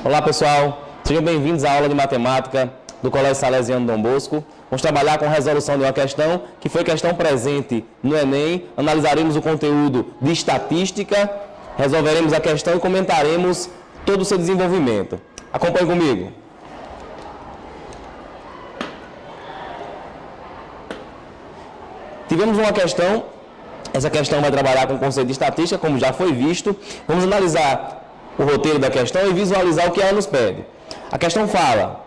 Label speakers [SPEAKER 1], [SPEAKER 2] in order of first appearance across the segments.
[SPEAKER 1] Olá pessoal, sejam bem-vindos à aula de matemática do Colégio Salesiano Dom Bosco. Vamos trabalhar com a resolução de uma questão que foi questão presente no Enem. Analisaremos o conteúdo de estatística, resolveremos a questão e comentaremos todo o seu desenvolvimento. Acompanhe comigo. Tivemos uma questão, essa questão vai trabalhar com o conceito de estatística, como já foi visto. Vamos analisar o roteiro da questão e visualizar o que ela nos pede. A questão fala: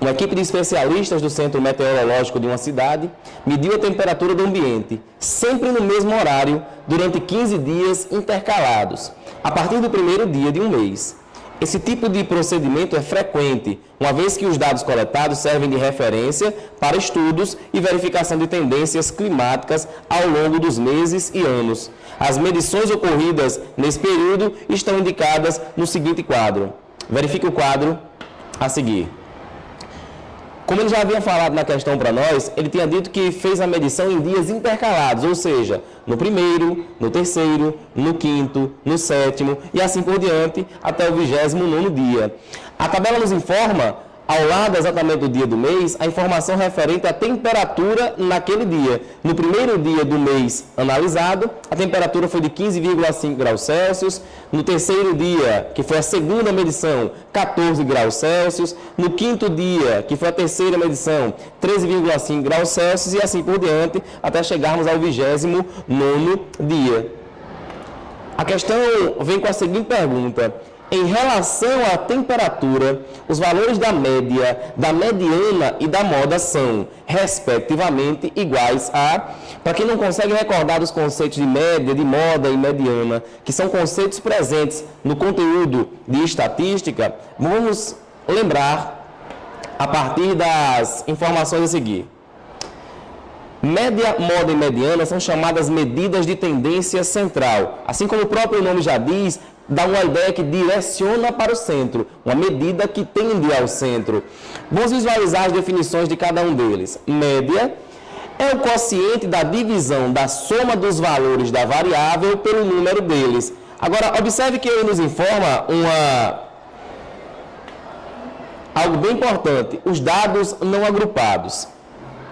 [SPEAKER 1] uma equipe de especialistas do Centro Meteorológico de uma cidade mediu a temperatura do ambiente, sempre no mesmo horário, durante 15 dias intercalados, a partir do primeiro dia de um mês. Esse tipo de procedimento é frequente, uma vez que os dados coletados servem de referência para estudos e verificação de tendências climáticas ao longo dos meses e anos. As medições ocorridas nesse período estão indicadas no seguinte quadro. Verifique o quadro a seguir. Como ele já havia falado na questão para nós, ele tinha dito que fez a medição em dias intercalados, ou seja, no primeiro, no terceiro, no quinto, no sétimo e assim por diante, até o 29º dia. A tabela nos informa, ao lado exatamente do dia do mês, a informação referente à temperatura naquele dia. No primeiro dia do mês analisado, a temperatura foi de 15,5 graus Celsius. No terceiro dia, que foi a segunda medição, 14 graus Celsius. No quinto dia, que foi a terceira medição, 13,5 graus Celsius. E assim por diante, até chegarmos ao 29º dia. A questão vem com a seguinte pergunta: em relação à temperatura, os valores da média, da mediana e da moda são, respectivamente, iguais a... Para quem não consegue recordar os conceitos de média, de moda e mediana, que são conceitos presentes no conteúdo de estatística, vamos lembrar a partir das informações a seguir. Média, moda e mediana são chamadas medidas de tendência central. Assim como o próprio nome já diz, dá uma ideia que direciona para o centro, uma medida que tende ao centro. Vamos visualizar as definições de cada um deles. Média é o quociente da divisão da soma dos valores da variável pelo número deles. Agora, observe que ele nos informa algo bem importante: os dados não agrupados.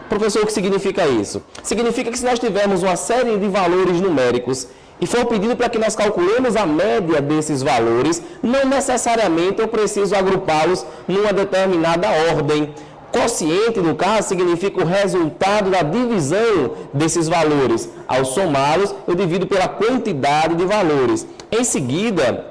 [SPEAKER 1] Professor, o que significa isso? Significa que se nós tivermos uma série de valores numéricos e for pedido para que nós calculemos a média desses valores, não necessariamente eu preciso agrupá-los numa determinada ordem. Quociente, no caso, significa o resultado da divisão desses valores. Ao somá-los, eu divido pela quantidade de valores. Em seguida,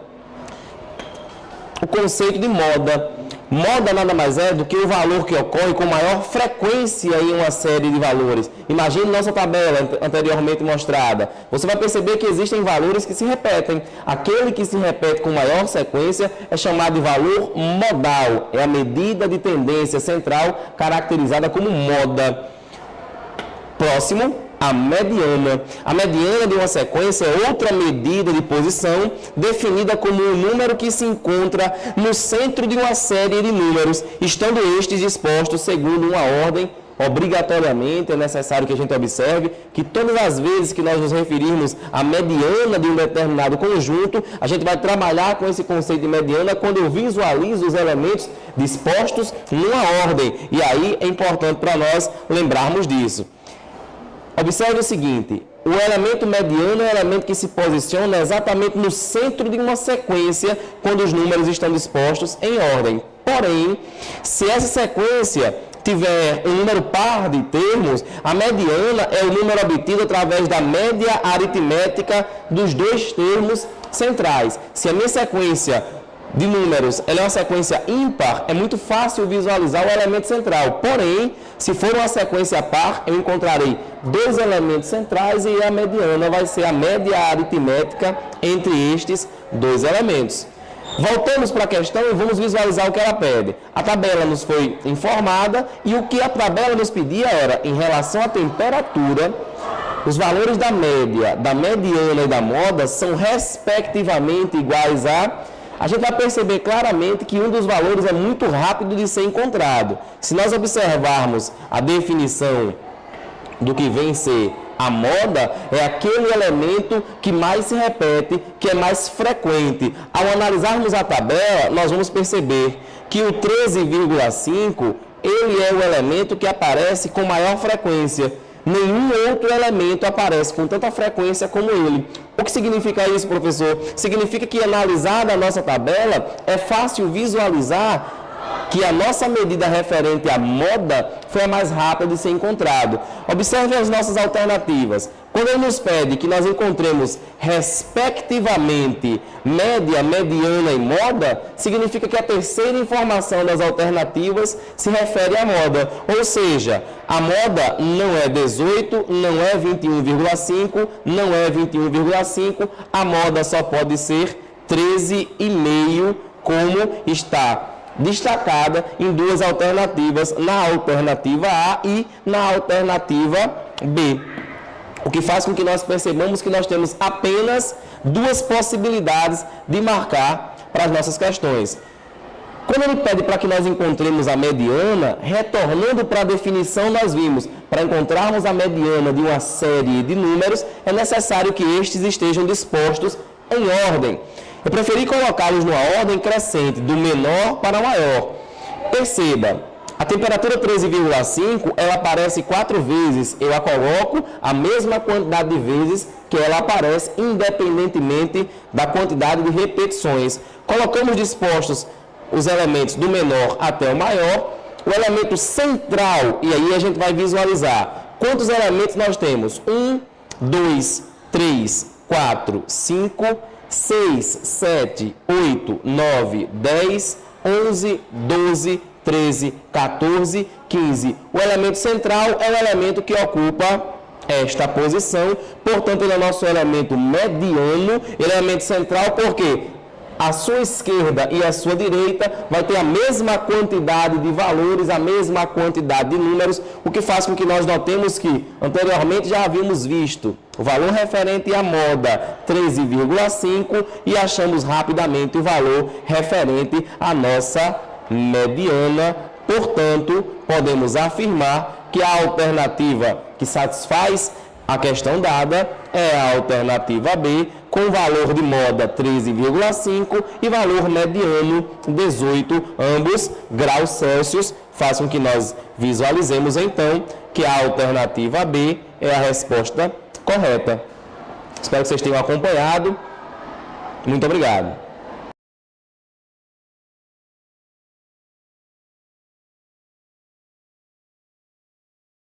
[SPEAKER 1] o conceito de moda. Moda nada mais é do que o valor que ocorre com maior frequência em uma série de valores. Imagine nossa tabela anteriormente mostrada. Você vai perceber que existem valores que se repetem. Aquele que se repete com maior sequência é chamado de valor modal. É a medida de tendência central caracterizada como moda. Próximo, a mediana. A mediana de uma sequência é outra medida de posição definida como um número que se encontra no centro de uma série de números, estando estes dispostos segundo uma ordem. Obrigatoriamente é necessário que a gente observe que todas as vezes que nós nos referirmos à mediana de um determinado conjunto, a gente vai trabalhar com esse conceito de mediana quando eu visualizo os elementos dispostos numa ordem. E aí é importante para nós lembrarmos disso. Observe o seguinte: o elemento mediano é o elemento que se posiciona exatamente no centro de uma sequência quando os números estão dispostos em ordem. Porém, se essa sequência tiver um número par de termos, a mediana é o número obtido através da média aritmética dos dois termos centrais. Se a minha sequência de números ela é uma sequência ímpar, é muito fácil visualizar o elemento central. Porém, se for uma sequência par, eu encontrarei dois elementos centrais e a mediana vai ser a média aritmética entre estes dois elementos. Voltamos para a questão e vamos visualizar o que ela pede. A tabela nos foi informada e o que a tabela nos pedia era, em relação à temperatura, os valores da média, da mediana e da moda são respectivamente iguais a gente vai perceber claramente que um dos valores é muito rápido de ser encontrado. Se nós observarmos a definição do que vem ser A moda é aquele elemento que mais se repete, que é mais frequente. Ao analisarmos a tabela, nós vamos perceber que o 13,5, ele é o elemento que aparece com maior frequência. Nenhum outro elemento aparece com tanta frequência como ele. O que significa isso, professor? Significa que, analisada a nossa tabela, é fácil visualizar que a nossa medida referente à moda foi a mais rápida de ser encontrado. Observe as nossas alternativas. Quando ele nos pede que nós encontremos, respectivamente, média, mediana e moda, significa que a terceira informação das alternativas se refere à moda. Ou seja, a moda não é 18, não é 21,5, não é 21,5, a moda só pode ser 13,5, como está destacada em duas alternativas, na alternativa A e na alternativa B. O que faz com que nós percebamos que nós temos apenas duas possibilidades de marcar para as nossas questões. Quando ele pede para que nós encontremos a mediana, retornando para a definição, nós vimos, para encontrarmos a mediana de uma série de números, é necessário que estes estejam dispostos em ordem. Eu preferi colocá-los numa ordem crescente, do menor para o maior. Perceba, a temperatura 13,5, ela aparece 4 vezes. Eu a coloco a mesma quantidade de vezes que ela aparece, independentemente da quantidade de repetições. Colocamos dispostos os elementos do menor até o maior. O elemento central, e aí a gente vai visualizar quantos elementos nós temos. 1, 2, 3, 4, 5... 6, 7, 8, 9, 10, 11, 12, 13, 14, 15. O elemento central é o elemento que ocupa esta posição, portanto, ele é o nosso elemento mediano, elemento central, porque a sua esquerda e a sua direita vai ter a mesma quantidade de valores, a mesma quantidade de números, o que faz com que nós notemos que anteriormente já havíamos visto o valor referente à moda 13,5 e achamos rapidamente o valor referente à nossa mediana. Portanto, podemos afirmar que a alternativa que satisfaz a questão dada é a alternativa B, com valor de moda 13,5 e valor mediano 18, ambos graus Celsius. Faz com que nós visualizemos, então, que a alternativa B é a resposta correta. Espero que vocês tenham acompanhado. Muito obrigado.